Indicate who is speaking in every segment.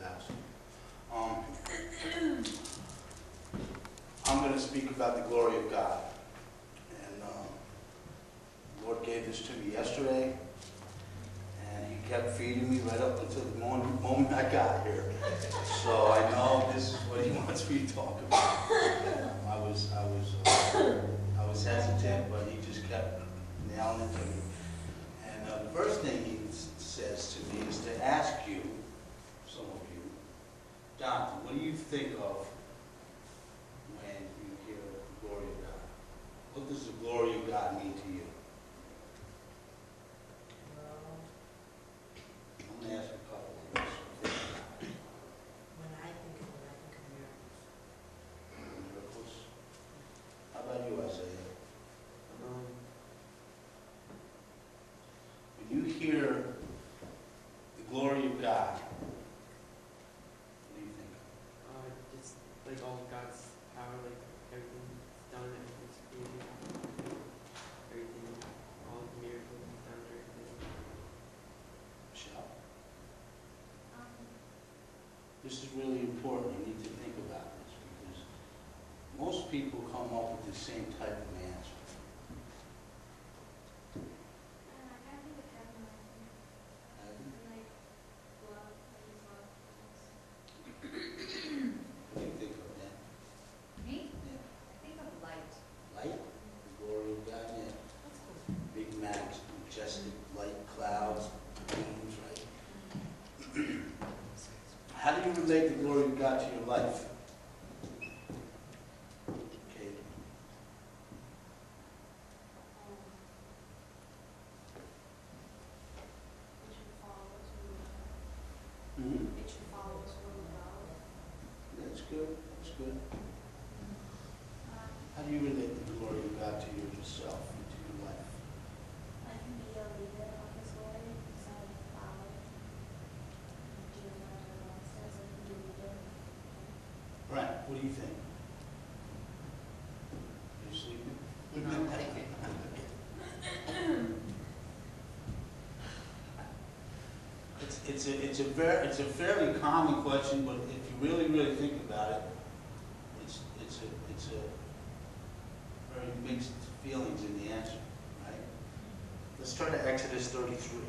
Speaker 1: fast. I'm going to speak about the glory of God. And the Lord gave this to me yesterday, and He kept feeding me right up until the moment I got here. So I know this is what He wants me to talk about. I was hesitant, but He just kept nailing it to me. And the first thing He says to me is to ask you, some of you, Jonathan, what do you think of when you hear the glory of God? What does the glory of God mean to you? I'm going to ask a couple of us.
Speaker 2: When I think of miracles.
Speaker 1: Miracles? How about you, Isaiah? When you hear the glory of God, what do you think?
Speaker 3: Just like all of God's power, like everything's done, everything's created, everything, all the miracles He's done, everything.
Speaker 1: Michelle? This is really important. You need to think about this because most people come up with the same type of answer. What do you think of that?
Speaker 4: Me?
Speaker 1: Yeah.
Speaker 4: I think of light.
Speaker 1: Light? The glory of God? Yeah.
Speaker 4: That's cool.
Speaker 1: Big, majestic light clouds, beams, right? How do you relate the glory of God to your life? Okay.
Speaker 2: It should follow us where we go.
Speaker 1: Mm-hmm.
Speaker 2: It should follow us where we go.
Speaker 1: That's good. That's good. How do you relate the glory of God to yourself and to your life?
Speaker 2: I can be a leader of His glory, so I follow and do what everyone says I can do leader.
Speaker 1: Right. What do you think? Are you sleeping?
Speaker 4: No, I'm thinking.
Speaker 1: It's a fairly common question, but if you really think about it, it's a very mixed feelings in the answer, right? Let's turn to Exodus 33.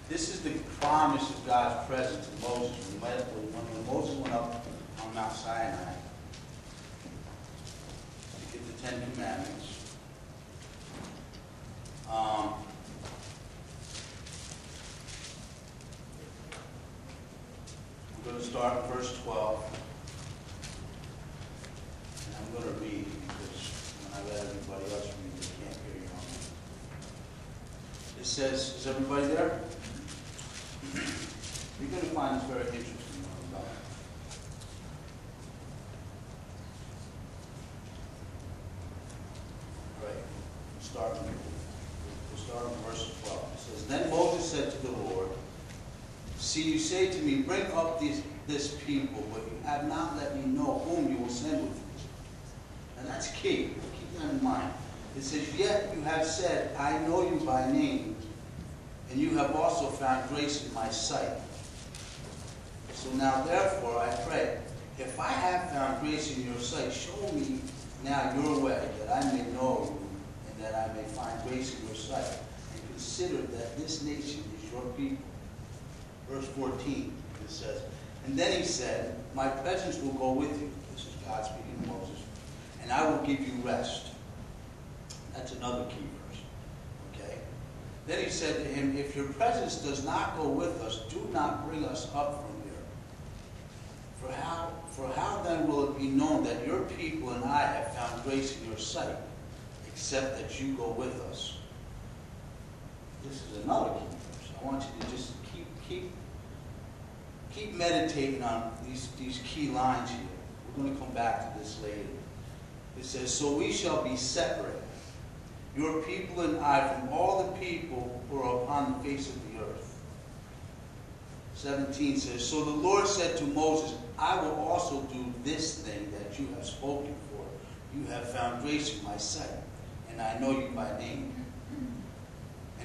Speaker 1: This is the promise of God's presence to Moses when Moses went up on Mount Sinai to get the Ten Commandments. I'm going to start in verse 12. And I'm going to read because when I let everybody else read, they can't hear you. It says, is everybody there? You're going to find this very interesting. All right, we'll start in verse 12. It says, then Moses said to the Lord, see, you say to me, bring up this people, but you have not let me know whom you will send with me. And that's key. Keep that in mind. It says, yet you have said, I know you by name, and you have also found grace in my sight. So now, therefore, I pray, if I have found grace in your sight, show me now your way, that I may know you, and that I may find grace in your sight, and consider that this nation is your people. Verse 14, it says, and then he said, my presence will go with you. This is God speaking to Moses. And I will give you rest. That's another key verse. Okay? Then he said to him, if your presence does not go with us, do not bring us up from here. For how then will it be known that your people and I have found grace in your sight, except that you go with us? This is another key verse. I want you to just keep meditating on these key lines here. We're going to come back to this later. It says, so we shall be separate, your people and I, from all the people who are upon the face of the earth. 17 says, so the Lord said to Moses, I will also do this thing that you have spoken for. You have found grace in my sight, and I know you by name.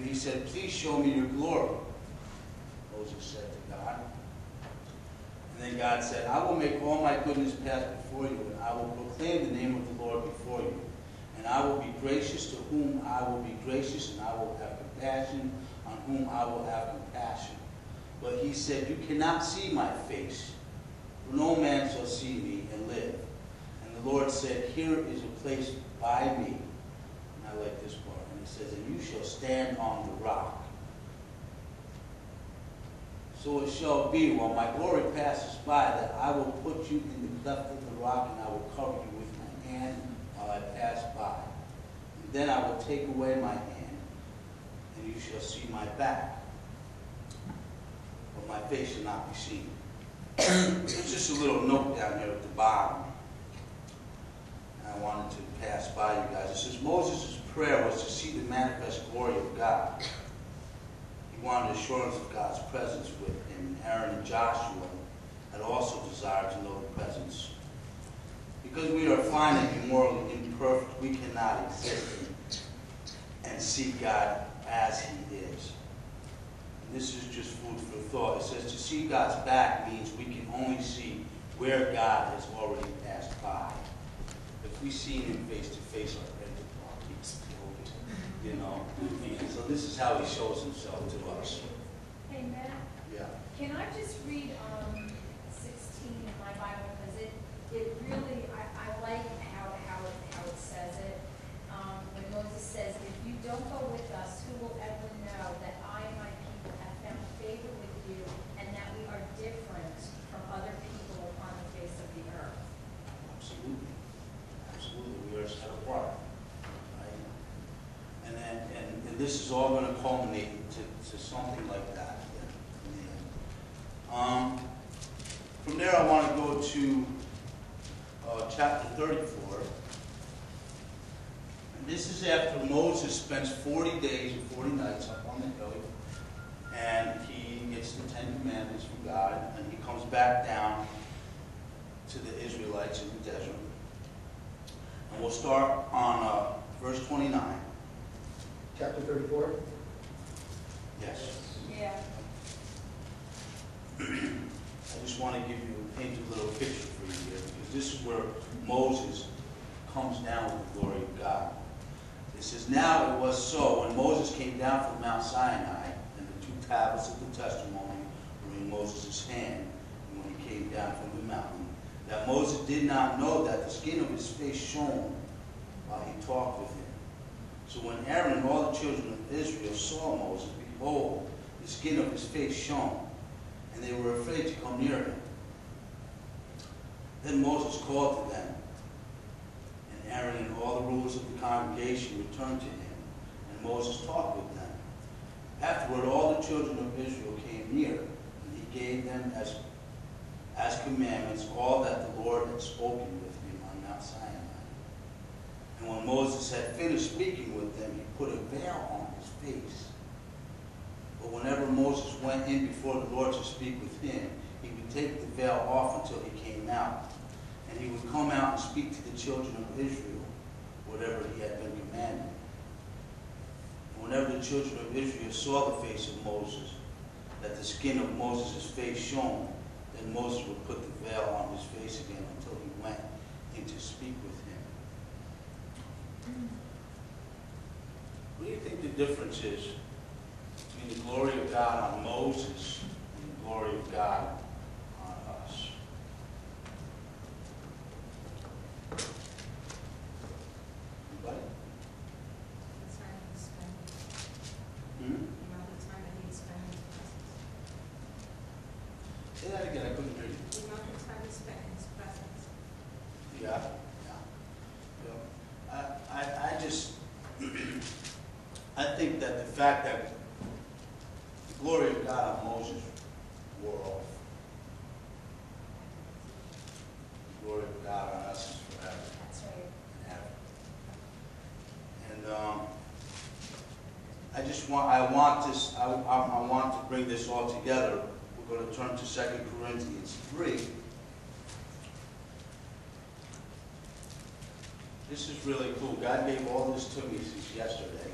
Speaker 1: And he said, please show me your glory. Moses said to God. And then God said, I will make all my goodness pass before you, and I will proclaim the name of the Lord before you. And I will be gracious to whom I will be gracious, and I will have compassion on whom I will have compassion. But he said, you cannot see my face, for no man shall see me and live. And the Lord said, here is a place by me. And I like this part. And it says, and you shall stand on the rock. So it shall be, while my glory passes by, that I will put you in the cleft of the rock, and I will cover you with my hand while I pass by. And then I will take away my hand, and you shall see my back, but my face shall not be seen. There's just a little note down here at the bottom, and I wanted to pass by you guys. It says Moses' prayer was to see the manifest glory of God. He wanted assurance of God's presence with him. Aaron and Joshua had also desired to know the presence. Because we are finite and morally imperfect, we cannot exist and see God as he is. And this is just food for thought. It says to see God's back means we can only see where God has already passed by. If we see him face to face, our head keeps closed, you know. And so this is how he shows himself to us.
Speaker 5: Hey, Matt,
Speaker 1: Yeah.
Speaker 5: can I just read 16 in my Bible, because it really, I like how it says it. When Moses says, if you don't go with us, who will ever know that I and my people have found favor with you, and that we are different from other people upon the face of the earth?
Speaker 1: Absolutely. Absolutely. We are set apart. Right? And this is all going to culminate to something like that. In the end. From there, I want to go to chapter 34. And this is after Moses spends 40 days and 40 nights up on the hill. And he gets the 10 Commandments from God. And he comes back down to the Israelites in the desert. And we'll start on verse 29.
Speaker 6: Chapter 34?
Speaker 1: Yes.
Speaker 5: Yeah.
Speaker 1: I just want to paint a little picture for you here, because this is where Moses comes down with the glory of God. It says, now it was so, when Moses came down from Mount Sinai, and the 2 tablets of the testimony were in Moses' hand, and when he came down from the mountain, that Moses did not know that the skin of his face shone while he talked with him. So when Aaron and all the children of Israel saw Moses, behold, the skin of his face shone, and they were afraid to come near him. Then Moses called to them, and Aaron and all the rulers of the congregation returned to him, and Moses talked with them. Afterward, all the children of Israel came near, and he gave them as commandments all that the Lord had spoken with him on Mount Sinai. And when Moses had finished speaking with them, he put a veil on his face. But whenever Moses went in before the Lord to speak with him, he would take the veil off until he came out. And he would come out and speak to the children of Israel, whatever he had been commanded. And whenever the children of Israel saw the face of Moses, that the skin of Moses' face shone, then Moses would put the veil on his face again until he went in to speak with him. What do you think the difference is between the glory of God on Moses and the glory of God on us? Anybody?
Speaker 7: The time he spent,
Speaker 1: Hmm?
Speaker 7: the amount of time that he spent in his presence.
Speaker 1: Say that again, I couldn't hear you.
Speaker 7: The amount of time he spent in his presence.
Speaker 1: Yeah, yeah. I just, I think that the fact that the glory of God on Moses wore off. The glory of God on us is forever
Speaker 5: That's right.
Speaker 1: and ever. And I want to bring this all together. We're going to turn to 2 Corinthians 3. This is really cool. God gave all this to me since yesterday.